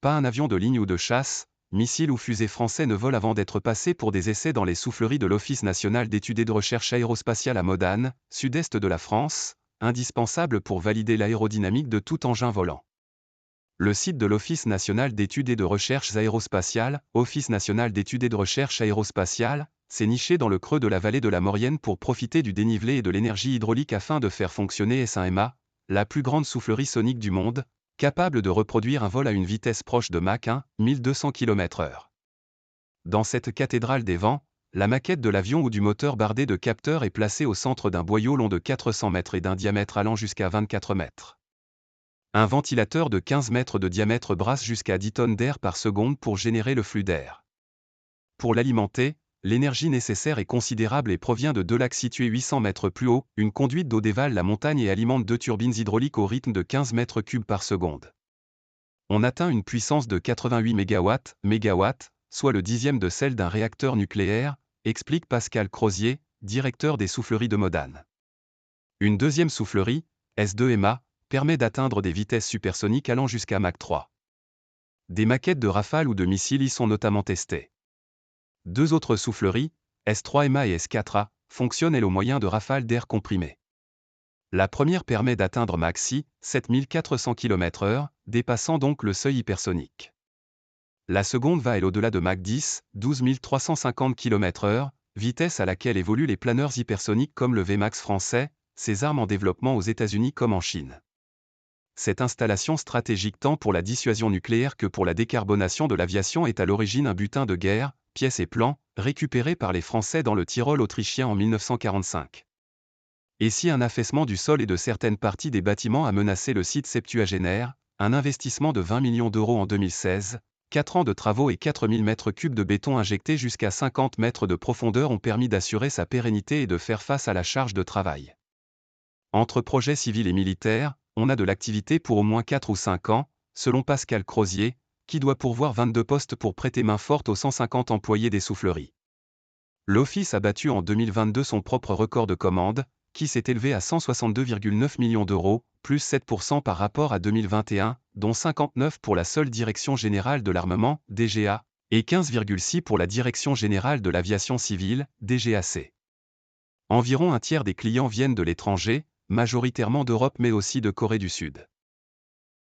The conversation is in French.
pas un avion de ligne ou de chasse, missile ou fusée français ne vole avant d'être passé pour des essais dans les souffleries de l'Office national d'études et de recherche aérospatiale à Modane, sud-est de la France, indispensable pour valider l'aérodynamique de tout engin volant. Le site de l'Office national d'études et de recherche aérospatiale, Office national d'études et de recherche aérospatiale, s'est niché dans le creux de la vallée de la Maurienne pour profiter du dénivelé et de l'énergie hydraulique afin de faire fonctionner S1MA, la plus grande soufflerie sonique du monde, capable de reproduire un vol à une vitesse proche de Mach 1, 1200 km/h. Dans cette cathédrale des vents, la maquette de l'avion ou du moteur bardé de capteurs est placée au centre d'un boyau long de 400 mètres et d'un diamètre allant jusqu'à 24 mètres. Un ventilateur de 15 mètres de diamètre brasse jusqu'à 10 tonnes d'air par seconde pour générer le flux d'air. Pour l'alimenter, l'énergie nécessaire est considérable et provient de deux lacs situés 800 mètres plus haut. Une conduite d'eau dévale la montagne et alimente deux turbines hydrauliques au rythme de 15 mètres cubes par seconde. On atteint une puissance de 88 MW, soit le dixième de celle d'un réacteur nucléaire, explique Pascal Crozier, directeur des souffleries de Modane. Une deuxième soufflerie, S2MA, permet d'atteindre des vitesses supersoniques allant jusqu'à Mach 3. Des maquettes de Rafale ou de missiles y sont notamment testées. Deux autres souffleries, S3MA et S4A, fonctionnent elles au moyen de rafales d'air comprimé. La première permet d'atteindre Mach 6, 7400 km/h, dépassant donc le seuil hypersonique. La seconde va elle au-delà de Mach 10, 12 350 km/h, vitesse à laquelle évoluent les planeurs hypersoniques comme le VMAX français, ces armes en développement aux États-Unis comme en Chine. Cette installation stratégique tant pour la dissuasion nucléaire que pour la décarbonation de l'aviation est à l'origine un butin de guerre, pièces et plans, récupérés par les Français dans le Tyrol autrichien en 1945. Et si un affaissement du sol et de certaines parties des bâtiments a menacé le site septuagénaire, un investissement de 20 millions d'euros en 2016, 4 ans de travaux et 4000 mètres cubes de béton injectés jusqu'à 50 mètres de profondeur ont permis d'assurer sa pérennité et de faire face à la charge de travail. Entre projets civils et militaires, on a de l'activité pour au moins 4 ou 5 ans, selon Pascal Crozier, qui doit pourvoir 22 postes pour prêter main forte aux 150 employés des souffleries. L'Office a battu en 2022 son propre record de commandes, qui s'est élevé à 162,9 millions d'euros, plus 7% par rapport à 2021, dont 59 pour la seule Direction générale de l'armement, DGA, et 15,6 pour la Direction générale de l'aviation civile, DGAC. Environ un tiers des clients viennent de l'étranger, majoritairement d'Europe mais aussi de Corée du Sud.